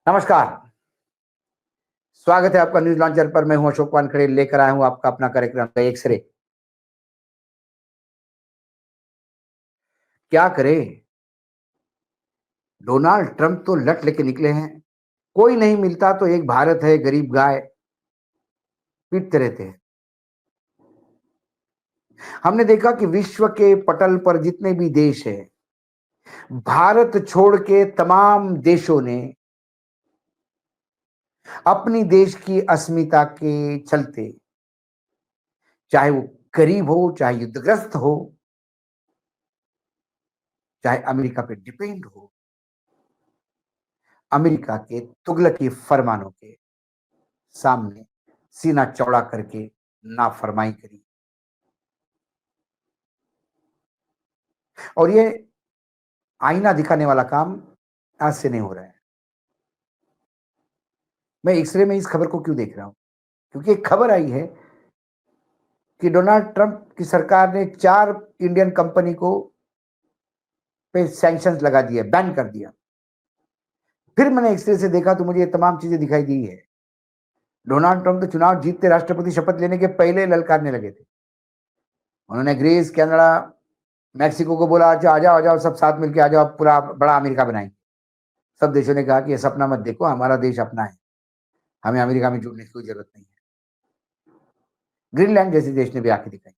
नमस्कार। स्वागत है आपका न्यूज लॉन्चर पर। मैं हूं अशोक वानखेड़े, लेकर आया हूं आपका अपना कार्यक्रम एक्सरे। क्या करें, डोनाल्ड ट्रंप तो लट लेके निकले हैं। कोई नहीं मिलता तो एक भारत है गरीब गाय पीटते रहते हैं। हमने देखा कि विश्व के पटल पर जितने भी देश हैं, भारत छोड़ के तमाम देशों ने अपनी देश की अस्मिता के चलते, चाहे वो गरीब हो, चाहे युद्धग्रस्त हो, चाहे अमेरिका पे डिपेंड हो, अमेरिका के तुगलकी फरमानों के सामने सीना चौड़ा करके नाफरमाई करी। और ये आईना दिखाने वाला काम आज से नहीं हो रहा है। मैं एक्सरे में इस खबर को क्यों देख रहा हूं? क्योंकि एक खबर आई है कि डोनाल्ड ट्रंप की सरकार ने 4 इंडियन कंपनी को पे सैंक्शंस लगा दिए, बैन कर दिया। फिर मैंने एक्सरे से देखा तो मुझे ये तमाम चीजें दिखाई दी है। डोनाल्ड ट्रंप तो चुनाव जीतते राष्ट्रपति शपथ लेने के पहले ललकारने लगे थे। उन्होंने ग्रीस, कनाडा, मैक्सिको को बोला, अच्छा आ जाओ, आ जाओ, सब साथ मिलकर आ जाओ, पूरा बड़ा अमेरिका बनाएंगे। सब देशों ने कहा कि ये सपना मत देखो, हमारा देश अपना है, हमें अमेरिका में जुड़ने की कोई जरूरत नहीं है। ग्रीनलैंड जैसे देश ने भी आके दिखाई।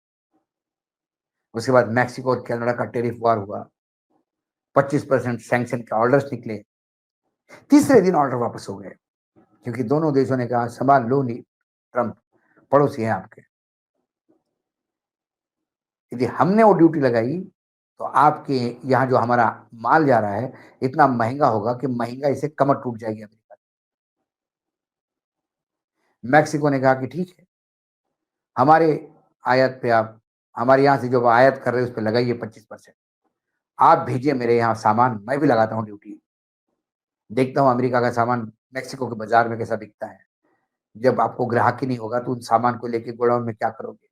उसके बाद मैक्सिको और कनाडा का टेरिफ वार हुआ, 25% सैंक्शन के ऑर्डर्स निकले। तीसरे दिन ऑर्डर वापस हो गए, क्योंकि दोनों देशों ने कहा संभाल लो नहीं ट्रंप, पड़ोसी हैं आपके। यदि हमने वो ड्यूटी लगाई तो आपके यहाँ जो हमारा माल जा रहा है इतना महंगा होगा कि महंगा इसे कमर टूट जाएगी अमेरिका। मैक्सिको ने कहा कि ठीक है, हमारे आयात पे आप, हमारे यहाँ से जो आयात कर रहे हैं उस पर लगाइए 25%। आप भेजिए मेरे यहाँ सामान, मैं भी लगाता हूँ ड्यूटी। देखता हूँ अमेरिका का सामान मैक्सिको के बाजार में कैसा बिकता है। जब आपको ग्राहक ही नहीं होगा तो उन सामान को लेके गोडाउन में क्या करोगे?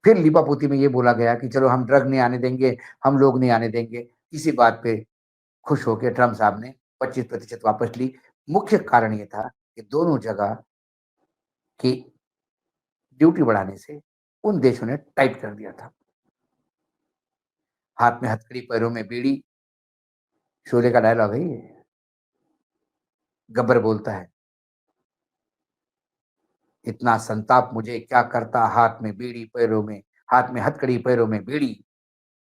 फिर लिपापोती में ये बोला गया कि चलो हम ड्रग नहीं आने देंगे, हम लोग नहीं आने देंगे। इसी बात पे खुश होकर ट्रंप साहब ने 25% वापस ली। मुख्य कारण ये था कि दोनों जगह की ड्यूटी बढ़ाने से उन देशों ने टाइट कर दिया था। हाथ में हथकड़ी, पैरों में बीड़ी, शोले का डायलॉग है ये। गब्बर बोलता है, इतना संताप मुझे क्या करता, हाथ में बीड़ी पैरों में, हाथ में हथकड़ी पैरों में बीड़ी,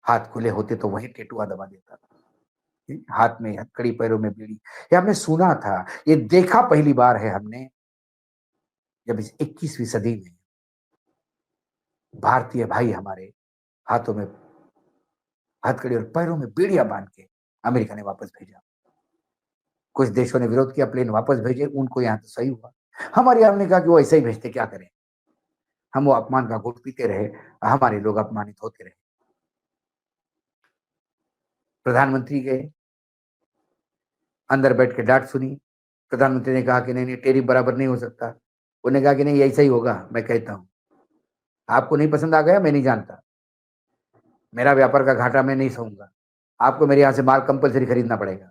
हाथ खुले होते तो वहीं टेटुआ दबा देता था। हाथ में हथकड़ी पैरों में बीड़ी, ये हमने सुना था, ये देखा पहली बार है हमने जब इस 21वीं सदी में भारतीय भाई हमारे हाथों में हथकड़ी और पैरों में बीड़ियां बांध के अमेरिका ने वापस भेजा। कुछ देशों ने विरोध किया, प्लेन वापस भेजे, उनको यहाँ तो सही हुआ। हमारे हमने कहा कि वो ऐसे ही भेजते, क्या करें, हम वो अपमान का घूंट पीते रहे, हमारे लोग अपमानित होते रहे। प्रधानमंत्री गए, अंदर बैठ के डांट सुनी। प्रधानमंत्री ने कहा कि नहीं नहीं, टेरिफ बराबर नहीं हो सकता। उन्होंने कहा कि नहीं, ऐसा ही होगा, मैं कहता हूं, आपको नहीं पसंद आ गया, मैं नहीं जानता, मेरा व्यापार का घाटा मैं नहीं सहूंगा, आपको मेरे यहां से माल कंपलसरी खरीदना पड़ेगा।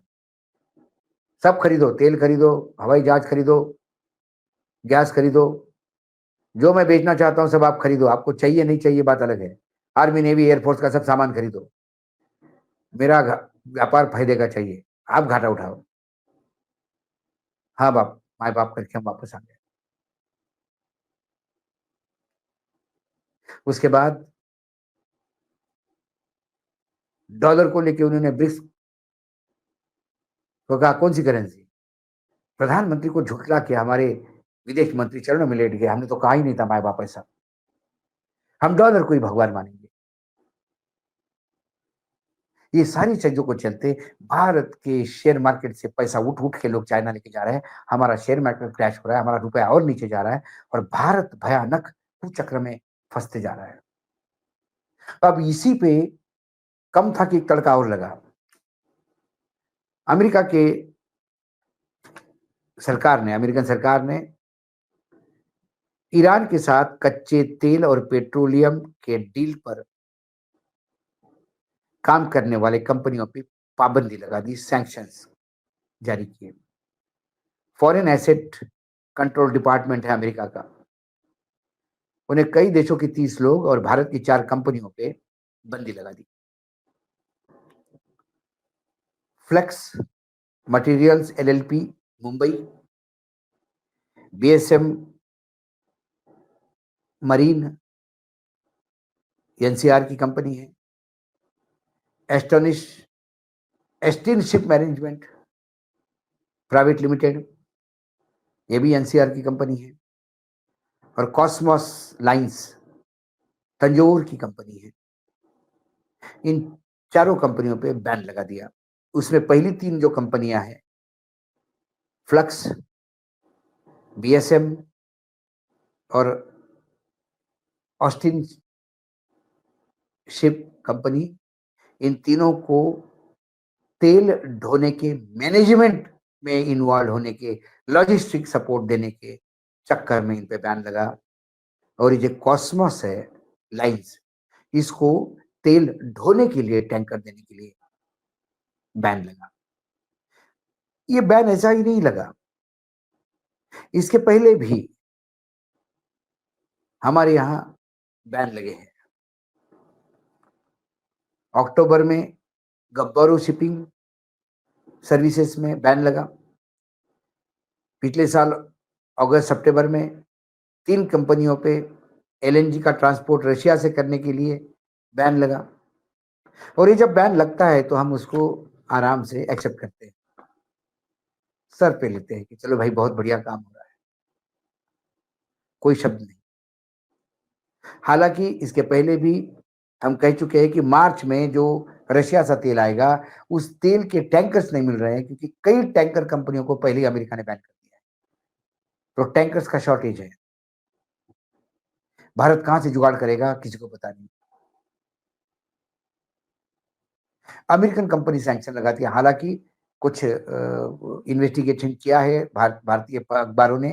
सब खरीदो, तेल खरीदो, हवाई जहाज खरीदो, गैस खरीदो, जो मैं बेचना चाहता हूं सब आप खरीदो। आपको चाहिए नहीं चाहिए बात अलग है। आर्मी, नेवी, एयरफोर्स का सब सामान खरीदो, मेरा व्यापार फायदे का चाहिए, आप घाटा उठाओ। हाँ बाप, माए बाप करके हम वापस आ गए। उसके बाद डॉलर को लेके उन्होंने ब्रिक्स को कहा कौन सी करेंसी। प्रधानमंत्री को झुठला के हमारे विदेश मंत्री चरणों में लेट गए, हमने तो कहा ही नहीं था माए बाप ऐसा, हम डॉलर को ही भगवान मानेंगे। ये सारी चीजों को चलते भारत के शेयर मार्केट से पैसा उठ उठ के लोग चाइना लेके जा रहे हैं। हमारा शेयर मार्केट क्रैश हो रहा है, हमारा रुपया और नीचे जा रहा है और भारत भयानक कुचक्र में फंसते जा रहा है। अब इसी पे कम था कि एक तड़का और लगा। अमेरिका के सरकार ने, अमेरिकन सरकार ने ईरान के साथ कच्चे तेल और पेट्रोलियम के डील पर काम करने वाले कंपनियों पे पाबंदी लगा दी, सैंक्शंस जारी किए। फॉरेन एसेट कंट्रोल डिपार्टमेंट है अमेरिका का, उन्हें कई देशों के 30 लोग और भारत की 4 कंपनियों पे बंदी लगा दी। Flex materials LLP Mumbai, BSM marine NCR की कंपनी है, एस्टोनिश एस्टिन शिप मैनेजमेंट प्राइवेट लिमिटेड, ये भी एनसीआर की कंपनी है, और कॉस्मोस लाइंस तंजौर की कंपनी है। इन चारों कंपनियों पे बैन लगा दिया। उसमें पहली 3 जो कंपनियां हैं, फ्लक्स, बीएसएम और ऑस्टिन शिप कंपनी, इन तीनों को तेल ढोने के मैनेजमेंट में इन्वॉल्व होने के, लॉजिस्टिक सपोर्ट देने के चक्कर में इन पे बैन लगा। और ये जो कॉस्मोस है लाइंस, इसको तेल ढोने के लिए, टैंकर देने के लिए बैन लगा। ये बैन ऐसा ही नहीं लगा, इसके पहले भी हमारे यहां बैन लगे हैं। अक्टूबर में गब्बारू शिपिंग सर्विसेज में बैन लगा। पिछले साल अगस्त सितंबर में 3 कंपनियों पे एलएनजी का ट्रांसपोर्ट रशिया से करने के लिए बैन लगा। और ये जब बैन लगता है तो हम उसको आराम से एक्सेप्ट करते हैं, सर पे लेते हैं कि चलो भाई बहुत बढ़िया काम हो रहा है, कोई शब्द नहीं। हालांकि इसके पहले भी हम कह चुके हैं कि मार्च में जो रशिया से तेल आएगा, उस तेल के टैंकर्स नहीं मिल रहे हैं, क्योंकि कई टैंकर कंपनियों को पहले ही अमेरिका ने बैन कर दिया है, तो टैंकर्स का शॉर्टेज है। भारत कहां से जुगाड़ करेगा, किसी को पता नहीं। अमेरिकन कंपनी सैंक्शन लगाती है। हालांकि कुछ इन्वेस्टिगेशन किया है भारतीय अखबारों ने।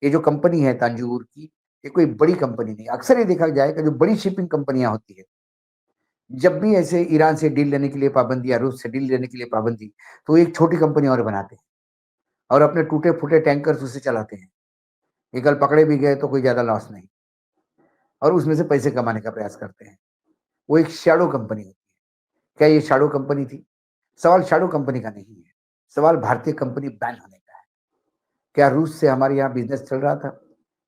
ये जो कंपनी है तंजूर की, ये कोई बड़ी कंपनी नहीं। अक्सर ये देखा जाएगा जो बड़ी शिपिंग कंपनियां होती है, जब भी ऐसे ईरान से डील लेने के लिए पाबंदी या रूस से डील लेने के लिए पाबंदी, तो एक छोटी कंपनी और बनाते हैं और अपने टूटे फूटे टैंकर्स उससे चलाते हैं। ये कल पकड़े भी गए तो कोई ज्यादा लॉस नहीं, और उसमें से पैसे कमाने का प्रयास करते हैं। वो एक शैडो कंपनी होती है। क्या ये शैडो कंपनी थी? सवाल शैडो कंपनी का नहीं है, सवाल भारतीय कंपनी बैन होने का है। क्या रूस से हमारे यहाँ बिजनेस चल रहा था?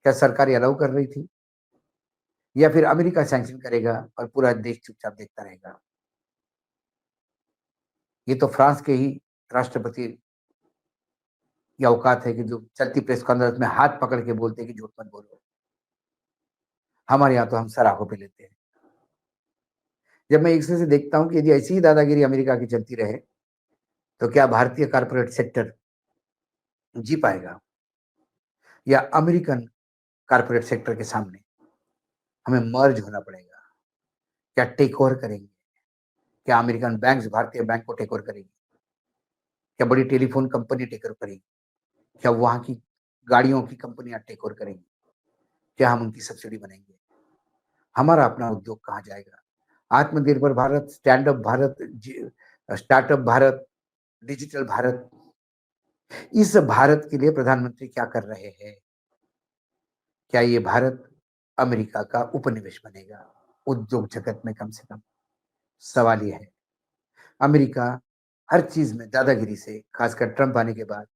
क्या सरकार अलाउ कर रही थी? या फिर अमेरिका सैंक्शन करेगा और पूरा देश चुपचाप देखता रहेगा? ये तो फ्रांस के ही राष्ट्रपति की औकात है कि जो चलती प्रेस कॉन्फ्रेंस में हाथ पकड़ के बोलते हैं कि झूठ मत बोलो। हमारे यहाँ तो हम सर आंखों पे लेते हैं। जब मैं एक से देखता हूँ कि यदि ऐसी ही दादागिरी अमेरिका की चलती रहे, तो क्या भारतीय कारपोरेट सेक्टर जी पाएगा, या अमेरिकन कारपोरेट सेक्टर के सामने हमें मर्ज होना पड़ेगा? क्या टेक ओवर करेंगे? क्या अमेरिकन बैंक्स भारतीय बैंक को टेक ओवर करेंगी? क्या बड़ी टेलीफोन कंपनी टेक ओवर करेगी? क्या वहां की गाड़ियों की कंपनियां टेक ओवर करेंगी? क्या हम उनकी सब्सिडी बनेंगे? हमारा अपना उद्योग कहाँ जाएगा? आत्मनिर्भर Bharat, stand up Bharat, startup Bharat, digital Bharat, इस भारत के लिए प्रधानमंत्री क्या कर रहे हैं? क्या ये भारत अमेरिका का उपनिवेश बनेगा उद्योग जगत में? कम से कम सवाल ये है। अमेरिका हर चीज में दादागिरी से, खासकर ट्रंप आने के बाद,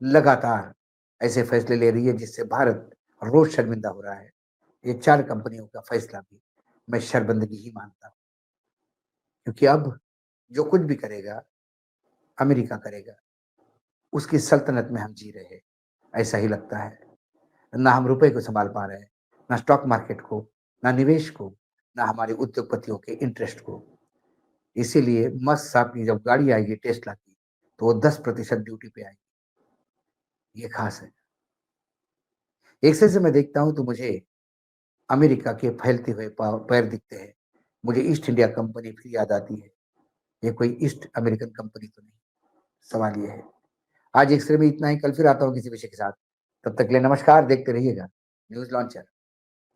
लगातार ऐसे फैसले ले रही है जिससे भारत रोज शर्मिंदा हो रहा है। ये 4 कंपनियों का फैसला भी मैं शर्मिंदगी ही मानता हूँ, क्योंकि अब जो कुछ भी करेगा अमेरिका करेगा, उसकी सल्तनत में हम जी रहे हैं, ऐसा ही लगता है। ना हम रुपए को संभाल पा रहे हैं, ना स्टॉक मार्केट को, ना निवेश को, ना हमारे उद्योगपतियों के इंटरेस्ट को। इसीलिए मस्त साहब की जब गाड़ी आएगी टेस्ला की, तो वो 10% ड्यूटी पे आएगी। ये खास है। एक से मैं देखता हूं तो मुझे अमेरिका के फैलते हुए पैर दिखते हैं। मुझे ईस्ट इंडिया कंपनी फिर याद आती है। ये कोई ईस्ट अमेरिकन कंपनी तो नहीं। सवाल ये है। आज एक्सरे में इतना ही, कल फिर आता हूँ किसी विषय के साथ। तब तक के लिए नमस्कार, देखते रहिएगा न्यूज लॉन्चर।